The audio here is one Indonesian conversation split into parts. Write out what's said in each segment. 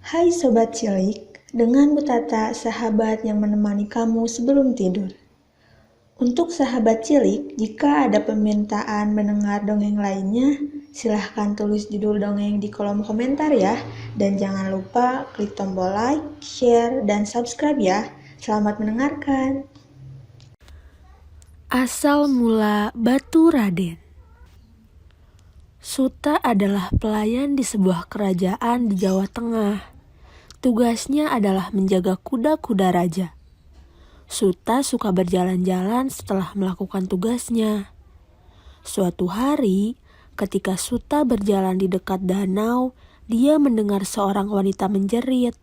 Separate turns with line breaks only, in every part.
Hai Sobat Cilik, dengan Bu Tata, sahabat yang menemani kamu sebelum tidur. Untuk sahabat cilik, jika ada permintaan mendengar dongeng lainnya, silahkan tulis judul dongeng di kolom komentar ya. Dan jangan lupa klik tombol like, share, dan subscribe ya. Selamat mendengarkan.
Asal mula Batu Raden. Suta adalah pelayan di sebuah kerajaan di Jawa Tengah. Tugasnya adalah menjaga kuda-kuda raja. Suta suka berjalan-jalan setelah melakukan tugasnya. Suatu hari, ketika Suta berjalan di dekat danau, dia mendengar seorang wanita menjerit.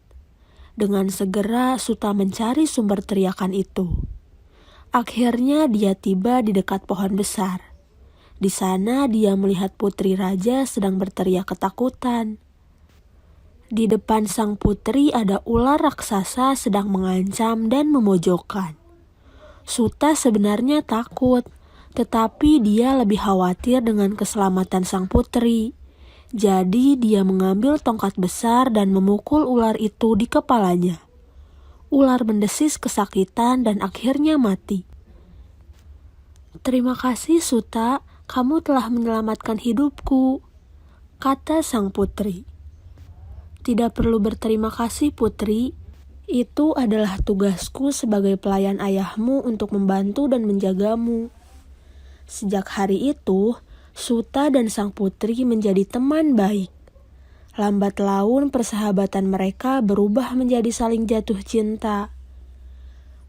Dengan segera Suta mencari sumber teriakan itu. Akhirnya dia tiba di dekat pohon besar. Di sana dia melihat putri raja sedang berteriak ketakutan. Di depan sang putri ada ular raksasa sedang mengancam dan memojokkan. Suta sebenarnya takut, tetapi dia lebih khawatir dengan keselamatan sang putri. Jadi dia mengambil tongkat besar dan memukul ular itu di kepalanya. Ular mendesis kesakitan dan akhirnya mati. "Terima kasih Suta, kamu telah menyelamatkan hidupku," kata sang putri. "Tidak perlu berterima kasih putri, itu adalah tugasku sebagai pelayan ayahmu untuk membantu dan menjagamu." Sejak hari itu, Suta dan sang putri menjadi teman baik. Lambat laun persahabatan mereka berubah menjadi saling jatuh cinta.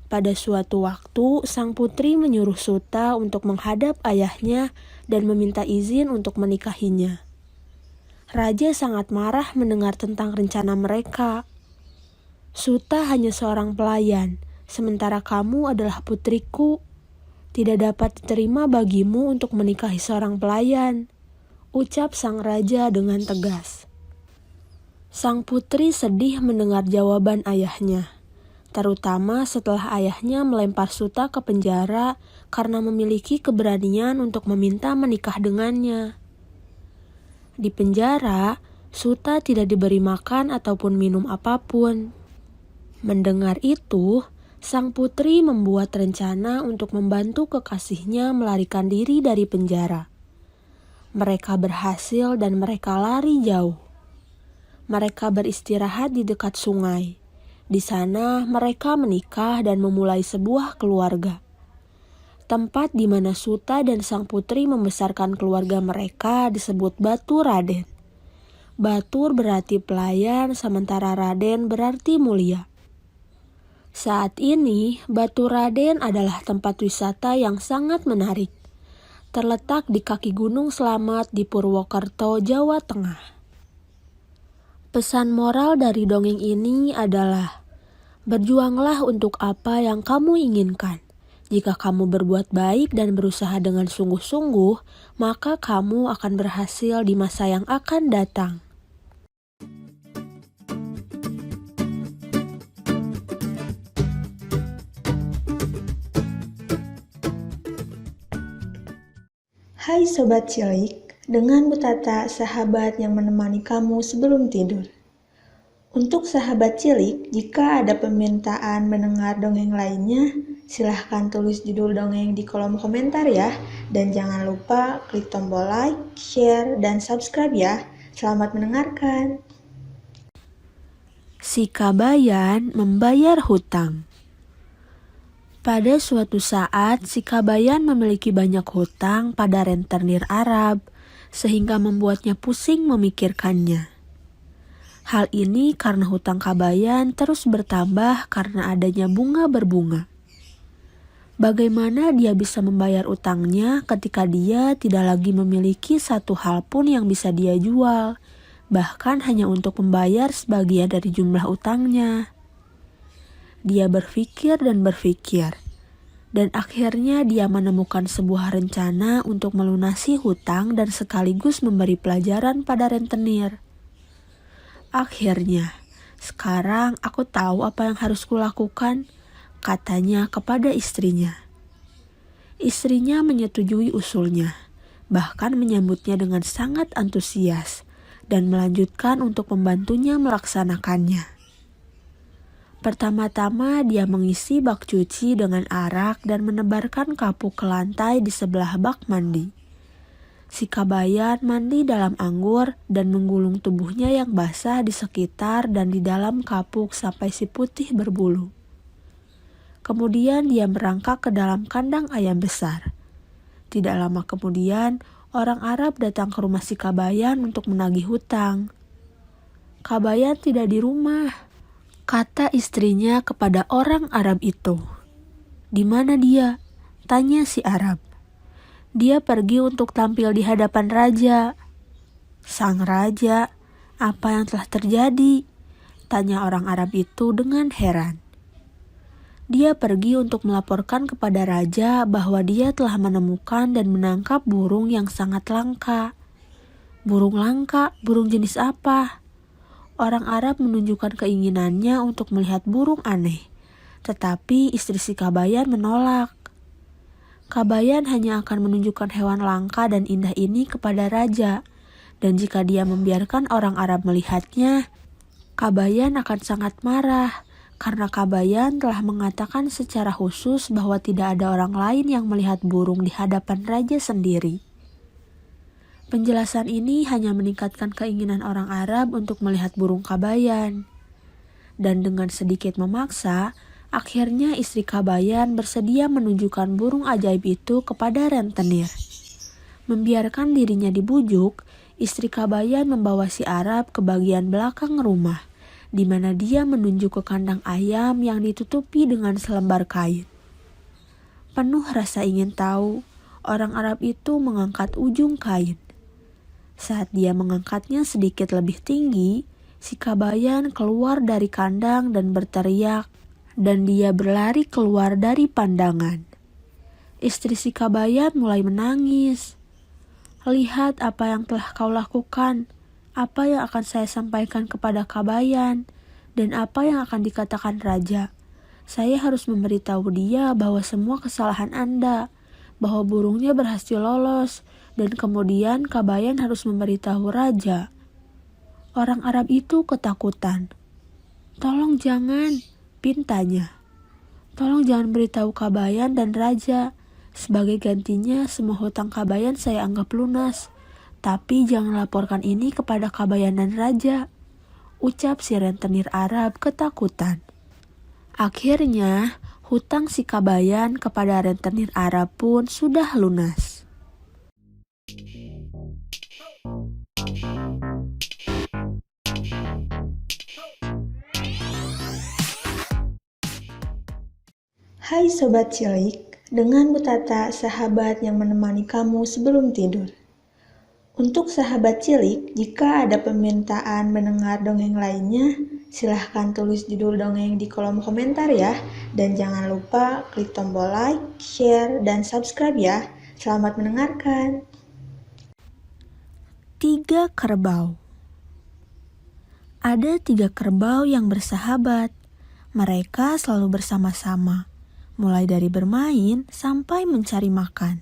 Pada suatu waktu, sang putri menyuruh Suta untuk menghadap ayahnya dan meminta izin untuk menikahinya. Raja sangat marah mendengar tentang rencana mereka. "Suta hanya seorang pelayan, sementara kamu adalah putriku. Tidak dapat diterima bagimu untuk menikahi seorang pelayan," ucap sang raja dengan tegas. Sang putri sedih mendengar jawaban ayahnya. Terutama setelah ayahnya melempar Suta ke penjara karena memiliki keberanian untuk meminta menikah dengannya. Di penjara, Suta tidak diberi makan ataupun minum apapun. Mendengar itu, sang putri membuat rencana untuk membantu kekasihnya melarikan diri dari penjara. Mereka berhasil dan mereka lari jauh. Mereka beristirahat di dekat sungai. Di sana mereka menikah dan memulai sebuah keluarga. Tempat di mana Suta dan sang putri membesarkan keluarga mereka disebut Batu Raden. Batur berarti pelayan, sementara Raden berarti mulia. Saat ini, Batu Raden adalah tempat wisata yang sangat menarik. Terletak di kaki Gunung Slamet di Purwokerto, Jawa Tengah. Pesan moral dari dongeng ini adalah: berjuanglah untuk apa yang kamu inginkan. Jika kamu berbuat baik dan berusaha dengan sungguh-sungguh, maka kamu akan berhasil di masa yang akan datang.
Hai Sobat Cilik, dengan Bu Tata, sahabat yang menemani kamu sebelum tidur. Untuk sahabat cilik, jika ada permintaan mendengar dongeng lainnya, silahkan tulis judul dongeng di kolom komentar ya. Dan jangan lupa klik tombol like, share, dan subscribe ya. Selamat mendengarkan.
Si Kabayan membayar hutang. Pada suatu saat, si Kabayan memiliki banyak hutang pada rentenir Arab, sehingga membuatnya pusing memikirkannya. Hal ini karena hutang Kabayan terus bertambah karena adanya bunga berbunga. Bagaimana dia bisa membayar utangnya ketika dia tidak lagi memiliki satu hal pun yang bisa dia jual, bahkan hanya untuk membayar sebagian dari jumlah utangnya? Dia berpikir dan berpikir, dan akhirnya dia menemukan sebuah rencana untuk melunasi hutang dan sekaligus memberi pelajaran pada rentenir. "Akhirnya, sekarang aku tahu apa yang harus kulakukan," katanya kepada istrinya. Istrinya menyetujui usulnya, bahkan menyambutnya dengan sangat antusias, dan melanjutkan untuk membantunya melaksanakannya. Pertama-tama dia mengisi bak cuci dengan arak dan menebarkan kapuk ke lantai di sebelah bak mandi. Si Kabayan mandi dalam anggur dan menggulung tubuhnya yang basah di sekitar dan di dalam kapuk sampai si putih berbulu. Kemudian dia merangkak ke dalam kandang ayam besar. Tidak lama kemudian, orang Arab datang ke rumah si Kabayan untuk menagih hutang. "Kabayan tidak di rumah," kata istrinya kepada orang Arab itu. "Di mana dia?" tanya si Arab. "Dia pergi untuk tampil di hadapan raja." "Sang raja? Apa yang telah terjadi?" tanya orang Arab itu dengan heran. "Dia pergi untuk melaporkan kepada raja bahwa dia telah menemukan dan menangkap burung yang sangat langka." "Burung langka? Burung jenis apa?" Orang Arab menunjukkan keinginannya untuk melihat burung aneh, tetapi istri si Kabayan menolak. Kabayan hanya akan menunjukkan hewan langka dan indah ini kepada raja, dan jika dia membiarkan orang Arab melihatnya, Kabayan akan sangat marah, karena Kabayan telah mengatakan secara khusus bahwa tidak ada orang lain yang melihat burung di hadapan raja sendiri. Penjelasan ini hanya meningkatkan keinginan orang Arab untuk melihat burung Kabayan. Dan dengan sedikit memaksa, akhirnya istri Kabayan bersedia menunjukkan burung ajaib itu kepada rentenir. Membiarkan dirinya dibujuk, istri Kabayan membawa si Arab ke bagian belakang rumah, di mana dia menunjuk ke kandang ayam yang ditutupi dengan selembar kain. Penuh rasa ingin tahu, orang Arab itu mengangkat ujung kain. Saat dia mengangkatnya sedikit lebih tinggi, si Kabayan keluar dari kandang dan berteriak, dan dia berlari keluar dari pandangan. Istri si Kabayan mulai menangis. "Lihat apa yang telah kau lakukan, apa yang akan saya sampaikan kepada Kabayan, dan apa yang akan dikatakan raja. Saya harus memberitahu dia bahwa semua kesalahan Anda, bahwa burungnya berhasil lolos, dan kemudian Kabayan harus memberitahu raja." Orang Arab itu ketakutan. "Tolong jangan," pintanya. "Tolong jangan beritahu Kabayan dan raja. Sebagai gantinya semua hutang Kabayan saya anggap lunas. Tapi jangan laporkan ini kepada Kabayan dan raja," ucap si rentenir Arab ketakutan. Akhirnya, hutang si Kabayan kepada rentenir Arab pun sudah lunas.
Hai Sobat Cilik, dengan Bu Tata, sahabat yang menemani kamu sebelum tidur. Untuk sahabat cilik, jika ada permintaan mendengar dongeng lainnya, silahkan tulis judul dongeng di kolom komentar ya. Dan jangan lupa klik tombol like, share, dan subscribe ya. Selamat mendengarkan.
3 kerbau. Ada 3 kerbau yang bersahabat. Mereka selalu bersama-sama, mulai dari bermain sampai mencari makan.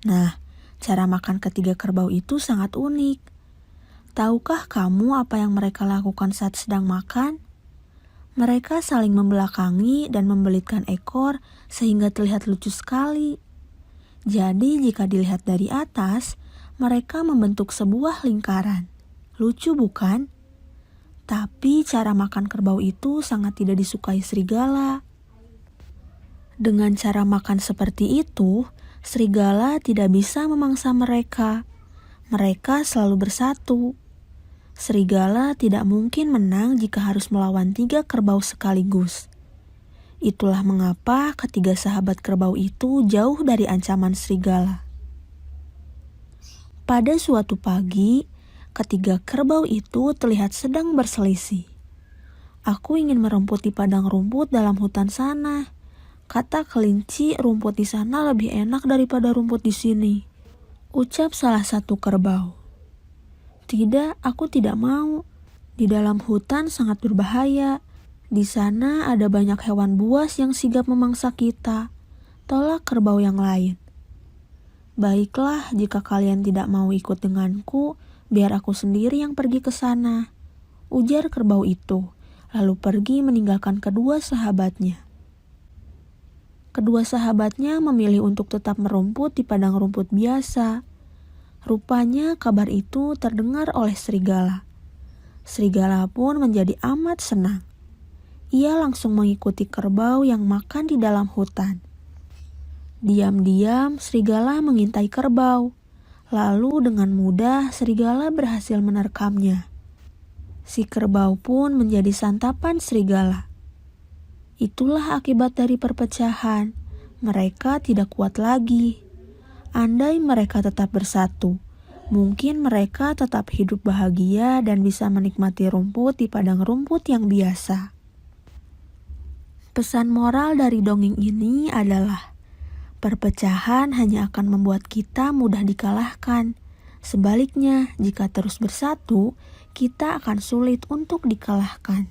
Nah, cara makan ketiga kerbau itu sangat unik. Tahukah kamu apa yang mereka lakukan saat sedang makan? Mereka saling membelakangi dan membelitkan ekor sehingga terlihat lucu sekali. Jadi jika dilihat dari atas, mereka membentuk sebuah lingkaran. Lucu bukan? Tapi cara makan kerbau itu sangat tidak disukai serigala. Dengan cara makan seperti itu, serigala tidak bisa memangsa mereka. Mereka selalu bersatu. Serigala tidak mungkin menang jika harus melawan 3 kerbau sekaligus. Itulah mengapa ketiga sahabat kerbau itu jauh dari ancaman serigala. Pada suatu pagi, ketiga kerbau itu terlihat sedang berselisih. "Aku ingin merumput di padang rumput dalam hutan sana," kata kelinci. "Rumput di sana lebih enak daripada rumput di sini," ucap salah satu kerbau. "Tidak, aku tidak mau. Di dalam hutan sangat berbahaya. Di sana ada banyak hewan buas yang sigap memangsa kita," tolak kerbau yang lain. "Baiklah, jika kalian tidak mau ikut denganku, Biar aku sendiri yang pergi ke sana, ujar kerbau itu, lalu pergi meninggalkan kedua sahabatnya. Kedua sahabatnya memilih untuk tetap merumput di padang rumput biasa. Rupanya kabar itu terdengar oleh serigala. Serigala pun menjadi amat senang. Ia langsung mengikuti kerbau yang makan di dalam hutan. Diam-diam serigala mengintai kerbau. Lalu dengan mudah serigala berhasil menerkamnya. Si kerbau pun menjadi santapan serigala. Itulah akibat dari perpecahan. Mereka tidak kuat lagi. Andai mereka tetap bersatu, mungkin mereka tetap hidup bahagia dan bisa menikmati rumput di padang rumput yang biasa. Pesan moral dari dongeng ini adalah, perpecahan hanya akan membuat kita mudah dikalahkan. Sebaliknya, jika terus bersatu, kita akan sulit untuk dikalahkan.